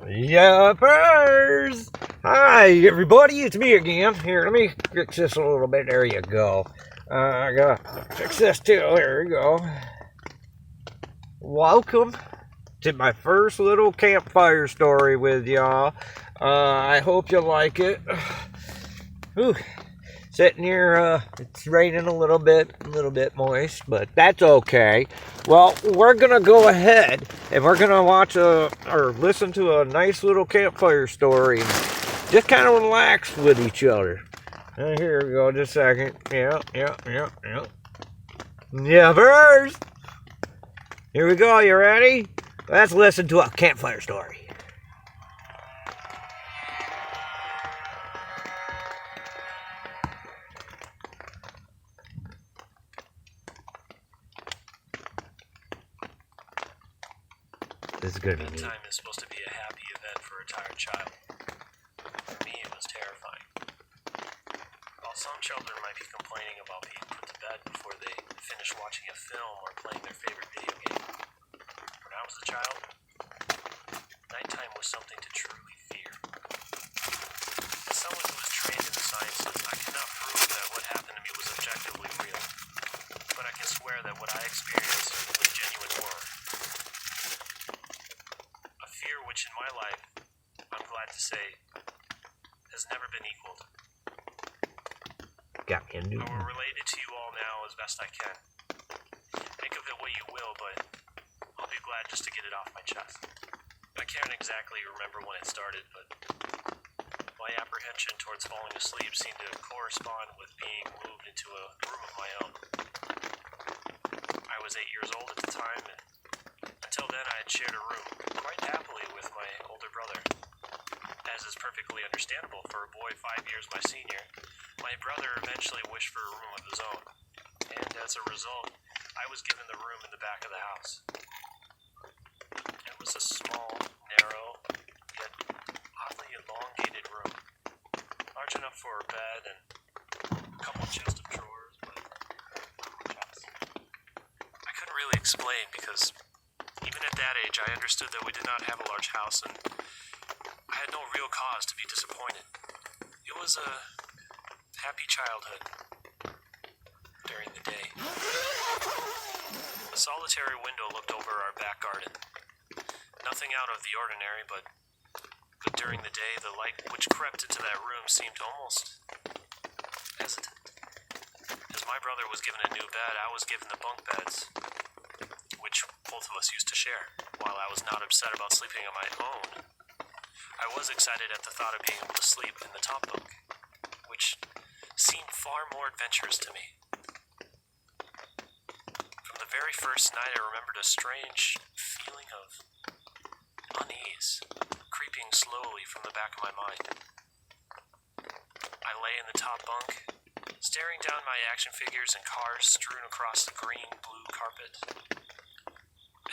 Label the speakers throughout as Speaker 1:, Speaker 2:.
Speaker 1: Yuppers! Hi, everybody, it's me again. Here, let me fix this a little bit. There you go. I gotta fix this too. There we go. Welcome to my first little campfire story with y'all. I hope you like it. Whew. Sitting here, it's raining a little bit moist, but that's okay. Well, we're gonna go ahead and we're gonna watch or listen to a nice little campfire story. Just kind of relax with each other. Here we go, just a second. Yeah. Yeah, first. Here we go, you ready? Let's listen to a campfire story. This is good.
Speaker 2: Bedtime is supposed to be a happy event for a tired child. For me, it was terrifying. While some children might be complaining about being put to bed before they finish watching a film or playing their favorite video game, when I was a child, nighttime was something to truly fear. As someone who was trained in the sciences, I cannot prove that what happened to me was objectively real, but I can swear that what I experienced was genuine horror. Fear which in my life, I'm glad to say, has never been equaled.
Speaker 1: Got me a new
Speaker 2: I will
Speaker 1: one.
Speaker 2: relate it to you all now as best I can. Think of it what you will, but I'll be glad just to get it off my chest. I can't exactly remember when it started, but my apprehension towards falling asleep seemed to correspond with being moved into a room of my own. I was 8 years old at the time, and until then I had shared a room quite happily with my older brother. As is perfectly understandable for a boy 5 years my senior, my brother eventually wished for a room of his own, and as a result, I was given the room in the back of the house. It was a small, narrow, yet oddly elongated room, large enough for a bed and a couple chests of drawers, but I couldn't really explain because even at that age, I understood that we did not have a large house, and I had no real cause to be disappointed. It was a happy childhood during the day. A solitary window looked over our back garden. Nothing out of the ordinary, but during the day, the light which crept into that room seemed almost hesitant. As my brother was given a new bed, I was given the bunk beds, which both of us used to share. While I was not upset about sleeping on my own, I was excited at the thought of being able to sleep in the top bunk, which seemed far more adventurous to me. From the very first night, I remembered a strange feeling of unease creeping slowly from the back of my mind. I lay in the top bunk, staring down my action figures and cars strewn across the green-blue carpet.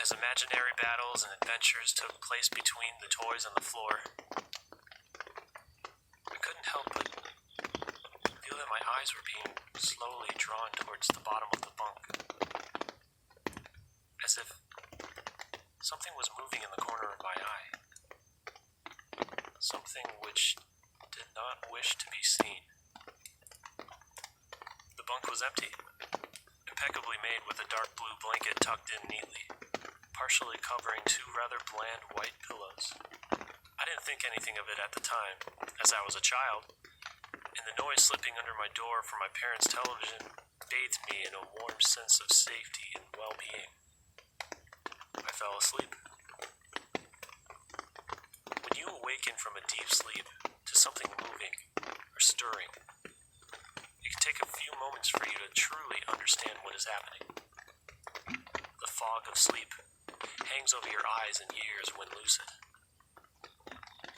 Speaker 2: As imaginary battles and adventures took place between the toys on the floor, I couldn't help but feel that my eyes were being slowly drawn towards the bottom of the bunk, as if something was moving in the corner of my eye, something which did not wish to be seen. The bunk was empty, impeccably made with a dark blue blanket tucked in neatly, partially covering two rather bland white pillows. I didn't think anything of it at the time, as I was a child, and the noise slipping under my door from my parents' television bathed me in a warm sense of safety and well-being. I fell asleep. When you awaken from a deep sleep to something moving or stirring, it can take a few moments for you to truly understand what is happening. The fog of sleep hangs over your eyes and ears when lucid.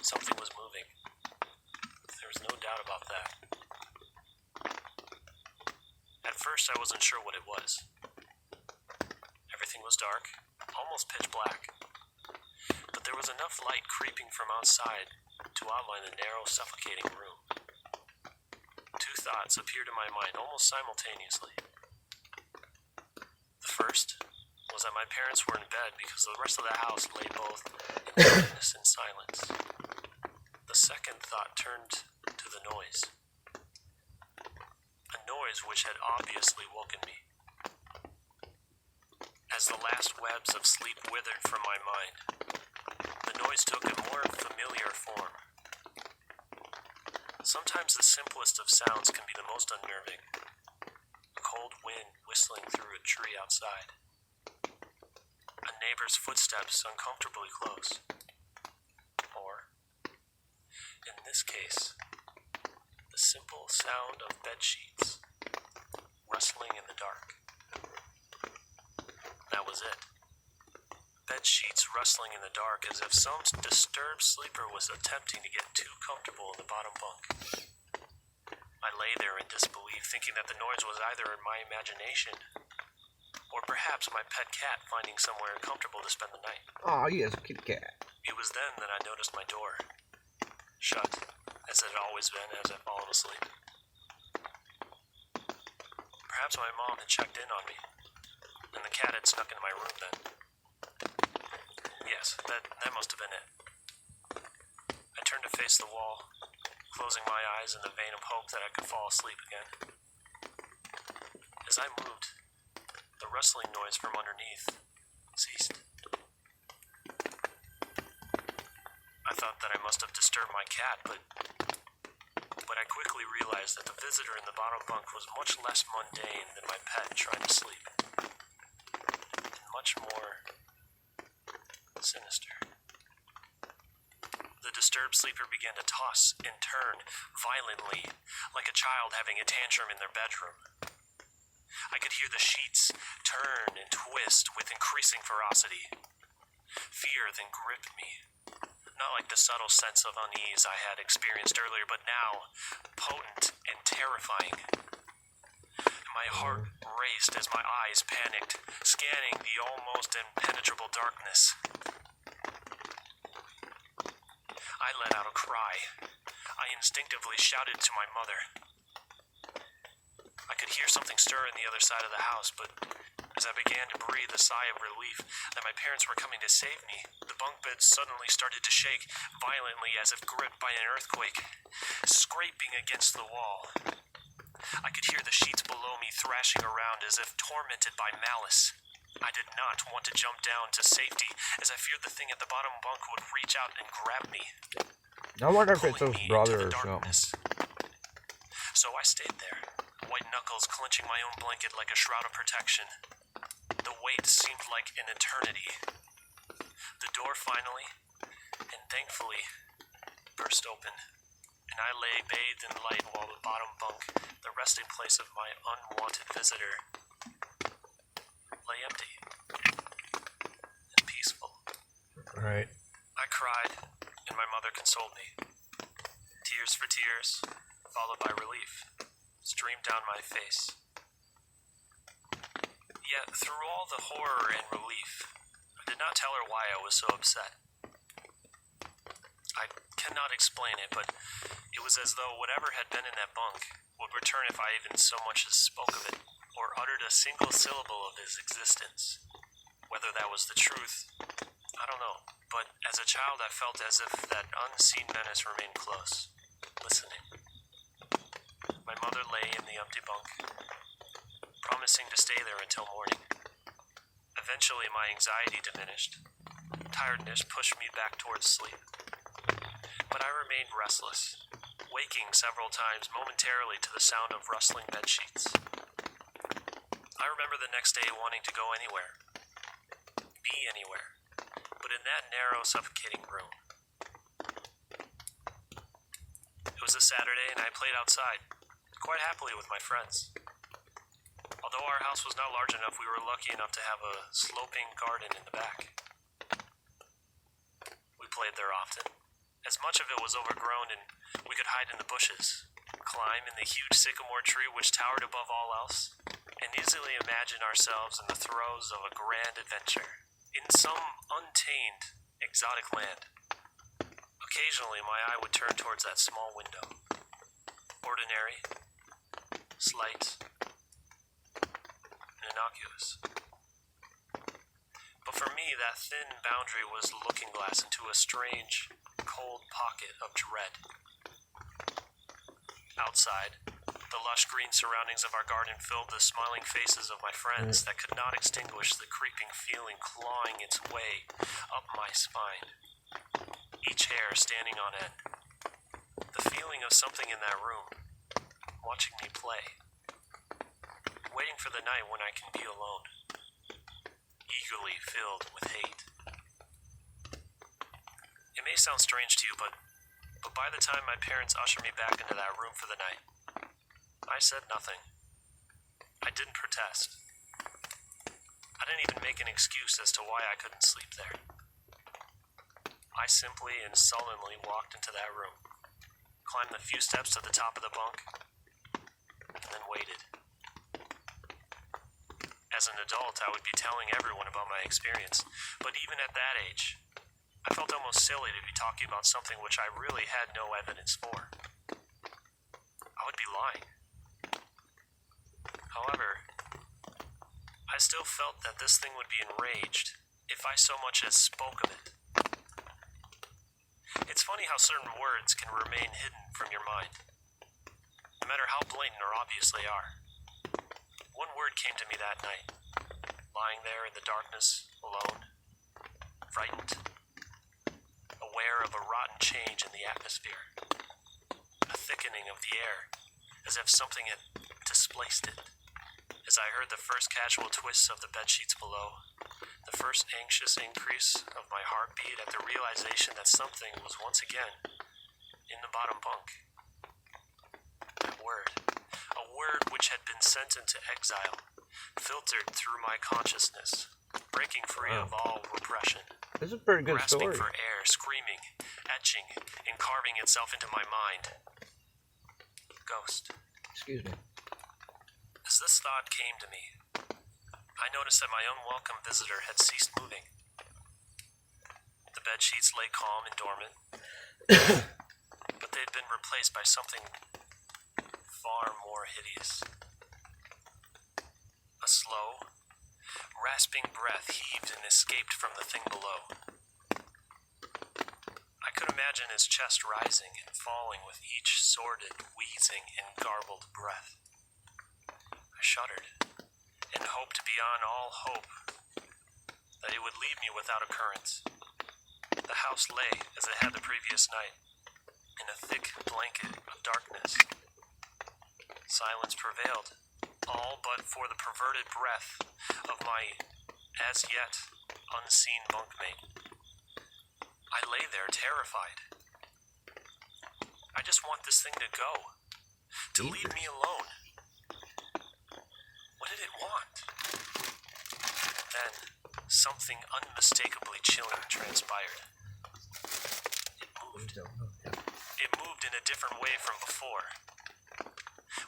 Speaker 2: Something was moving. There was no doubt about that. At first, I wasn't sure what it was. Everything was dark, almost pitch black. But there was enough light creeping from outside to outline the narrow, suffocating room. Two thoughts appeared in my mind almost simultaneously. The first was that my parents were in bed because the rest of the house lay both in darkness and silence. glimpse of sleep withered from my mind. The noise took a more familiar form. Sometimes the simplest of sounds can be the most unnerving. A cold wind whistling through a tree outside. A neighbor's footsteps uncomfortably close. Or, in this case, the simple sound of bed sheets rustling in the dark. That was it. Bed sheets rustling in the dark as if some disturbed sleeper was attempting to get too comfortable in the bottom bunk. I lay there in disbelief, thinking that the noise was either in my imagination or perhaps my pet cat finding somewhere comfortable to spend the night.
Speaker 1: Oh, yes, kitty cat.
Speaker 2: It was then that I noticed my door, shut, as it had always been as I'd fallen asleep. Perhaps my mom had checked in on me, and the cat had snuck into my room then. Yes, that must have been it. I turned to face the wall, closing my eyes in the vein of hope that I could fall asleep again. As I moved, the rustling noise from underneath ceased. I thought that I must have disturbed my cat, but I quickly realized that the visitor in the bottom bunk was much less mundane than my pet trying to sleep, and much more sinister. The disturbed sleeper began to toss and turn violently, like a child having a tantrum in their bedroom. I could hear the sheets turn and twist with increasing ferocity. Fear then gripped me. Not like the subtle sense of unease I had experienced earlier, but now potent and terrifying. My heart raced as my eyes panicked, scanning the almost impenetrable darkness. I let out a cry. I instinctively shouted to my mother. I could hear something stir in the other side of the house, but as I began to breathe a sigh of relief that my parents were coming to save me, the bunk bed suddenly started to shake violently as if gripped by an earthquake, scraping against the wall. I could hear the sheets below me thrashing around as if tormented by malice. I did not want to jump down to safety, as I feared the thing at the bottom bunk would reach out and grab me.
Speaker 1: I wonder if it's his
Speaker 2: pulling me
Speaker 1: brother
Speaker 2: into the
Speaker 1: or something.
Speaker 2: darkness. So I stayed there, white knuckles clenching my own blanket like a shroud of protection. The wait seemed like an eternity. The door finally, and thankfully, burst open, and I lay bathed in light while the bottom bunk, the resting place of my unwanted visitor, lay empty and peaceful.
Speaker 1: Right.
Speaker 2: I cried, and my mother consoled me. Tears for tears, followed by relief, streamed down my face. Yet, through all the horror and relief, I did not tell her why I was so upset. I cannot explain it, but it was as though whatever had been in that bunk would return if I even so much as spoke of it, or uttered a single syllable of his existence. Whether that was the truth, I don't know, but as a child I felt as if that unseen menace remained close, listening. My mother lay in the empty bunk, promising to stay there until morning. Eventually my anxiety diminished. Tiredness pushed me back towards sleep. But I remained restless, waking several times momentarily to the sound of rustling bedsheets. I remember the next day wanting to go anywhere, be anywhere, but in that narrow, suffocating room. It was a Saturday and I played outside, quite happily with my friends. Although our house was not large enough, we were lucky enough to have a sloping garden in the back. We played there often, as much of it was overgrown and we could hide in the bushes, climb in the huge sycamore tree which towered above all else, and easily imagine ourselves in the throes of a grand adventure, in some untamed, exotic land. Occasionally my eye would turn towards that small window. Ordinary, slight, innocuous. But for me, that thin boundary was the looking glass into a strange, cold pocket of dread. Outside, The lush green surroundings of our garden filled the smiling faces of my friends that could not extinguish the creeping feeling clawing its way up my spine, each hair standing on end. The feeling of something in that room, watching me play, waiting for the night when I can be alone, eagerly filled with hate. It may sound strange to you, but by the time my parents ushered me back into that room for the night, I said nothing. I didn't protest. I didn't even make an excuse as to why I couldn't sleep there. I simply and sullenly walked into that room, climbed the few steps to the top of the bunk, and then waited. As an adult, I would be telling everyone about my experience, but even at that age, I felt almost silly to be talking about something which I really had no evidence for. I would be lying. However, I still felt that this thing would be enraged if I so much as spoke of it. It's funny how certain words can remain hidden from your mind, no matter how blatant or obvious they are. One word came to me that night, lying there in the darkness, alone, frightened, aware of a rotten change in the atmosphere, a thickening of the air, as if something had displaced it. As I heard the first casual twists of the bedsheets below, the first anxious increase of my heartbeat at the realization that something was once again in the bottom bunk. That word, a word which had been sent into exile, filtered through my consciousness, breaking free of all repression.
Speaker 1: This is a pretty good
Speaker 2: grasping
Speaker 1: story.
Speaker 2: for air, screaming, etching, and carving itself into my mind. Ghost.
Speaker 1: Excuse me.
Speaker 2: As this thought came to me, I noticed that my unwelcome visitor had ceased moving. The bedsheets lay calm and dormant, but they had been replaced by something far more hideous. A slow, rasping breath heaved and escaped from the thing below. I could imagine his chest rising and falling with each sordid, wheezing, and garbled breath. I shuddered, and hoped beyond all hope that it would leave me without occurrence. The house lay, as it had the previous night, in a thick blanket of darkness. Silence prevailed, all but for the perverted breath of my as yet unseen bunkmate. I lay there terrified. I just want this thing to go, to leave me alone. What did it want? Then, something unmistakably chilling transpired. It moved. It moved in a different way from before.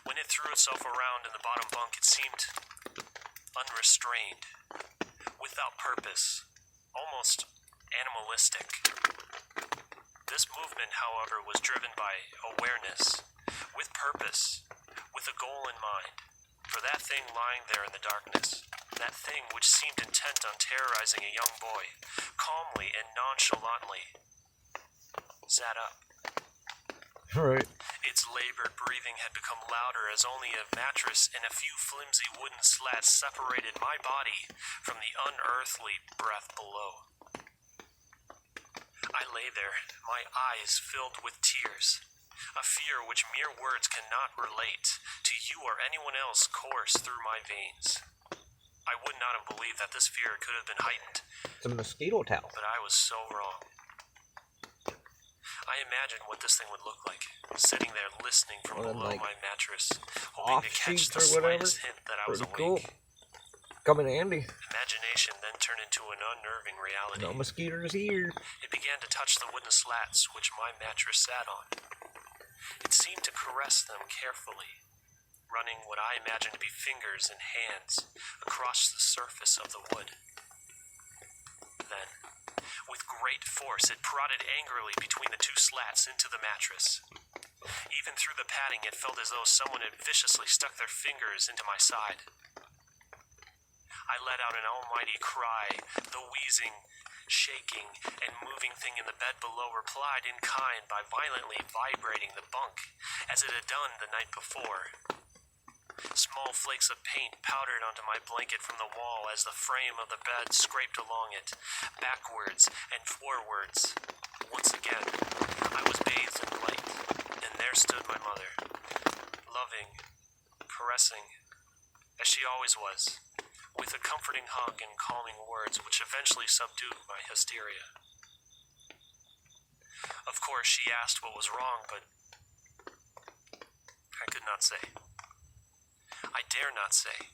Speaker 2: When it threw itself around in the bottom bunk, it seemed unrestrained, without purpose, almost animalistic. This movement, however, was driven by awareness, with purpose, with a goal in mind. For that thing lying there in the darkness, that thing which seemed intent on terrorizing a young boy, calmly and nonchalantly sat up.
Speaker 1: Right.
Speaker 2: Its labored breathing had become louder as only a mattress and a few flimsy wooden slats separated my body from the unearthly breath below. I lay there, my eyes filled with tears. A fear which mere words cannot relate to you or anyone else coursed through my veins. I would not have believed that this fear could have been heightened.
Speaker 1: It's a mosquito towel.
Speaker 2: But I was so wrong. I imagined what this thing would look like, sitting there listening from below my mattress, hoping to catch the slightest hint that I was awake.
Speaker 1: Cool. Come in handy.
Speaker 2: Imagination then turned into an unnerving reality.
Speaker 1: No mosquitoes here.
Speaker 2: It began to touch the wooden slats which my mattress sat on. It seemed to caress them carefully, running what I imagined to be fingers and hands across the surface of the wood. Then, with great force, it prodded angrily between the two slats into the mattress. Even through the padding, it felt as though someone had viciously stuck their fingers into my side. I let out an almighty cry. The wheezing, shaking, and moving thing in the bed below replied in kind by violently vibrating the bunk as it had done the night before. Small flakes of paint powdered onto my blanket from the wall as the frame of the bed scraped along it, backwards and forwards. Once again, I was bathed in light, and there stood my mother, loving, caressing, as she always was, with a comforting hug and calming words which eventually subdued my hysteria. Of course, she asked what was wrong, but I could not say. I dare not say.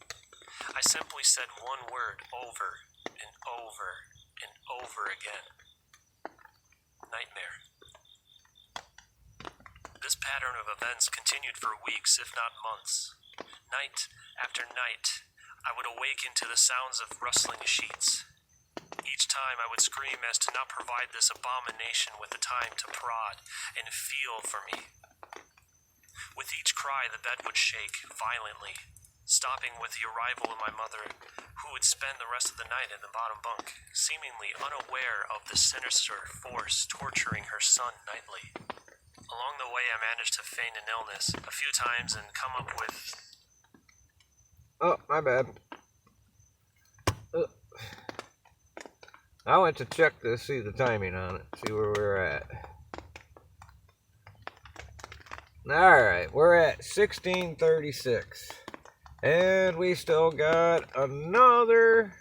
Speaker 2: I simply said one word over and over and over again. Nightmare. This pattern of events continued for weeks, if not months. Night after night, I would awaken to the sounds of rustling sheets. Each time I would scream as to not provide this abomination with the time to prod and feel for me. With each cry, the bed would shake violently, stopping with the arrival of my mother, who would spend the rest of the night in the bottom bunk, seemingly unaware of the sinister force torturing her son nightly. Along the way, I managed to feign an illness a few times and come up with...
Speaker 1: Oh, my bad. I went to check to see the timing on it, see where we're at. Alright, we're at 16:36. And we still got another...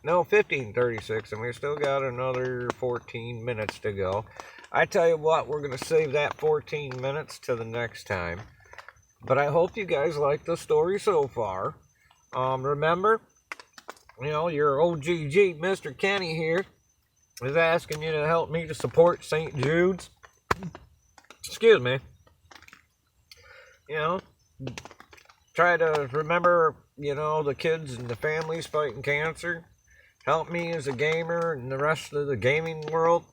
Speaker 1: No, 15:36, and we still got another 14 minutes to go. I tell you what, we're going to save that 14 minutes to the next time. But I hope you guys like the story so far. Remember, you know, your OGG, Mr. Kenny here, is asking you to help me to support St. Jude's. Excuse me. You know, try to remember, you know, the kids and the families fighting cancer. Help me as a gamer and the rest of the gaming world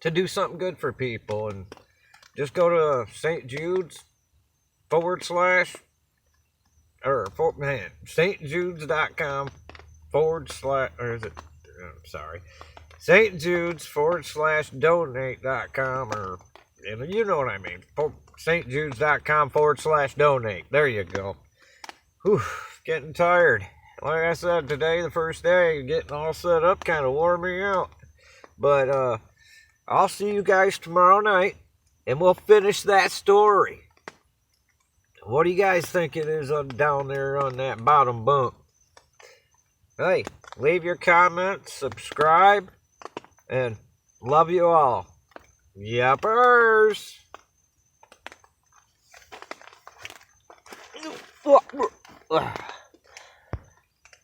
Speaker 1: to do something good for people. And just go to St. Jude's stjudes.com/donate.com, or you know what I mean. stjudes.com/donate. There you go. Whew, getting tired. Like I said, today, the first day, getting all set up kind of wore me out. But I'll see you guys tomorrow night, and we'll finish that story. What do you guys think it is down there on that bottom bunk? Hey, leave your comments, subscribe, and love you all. Yuppers. Ugh.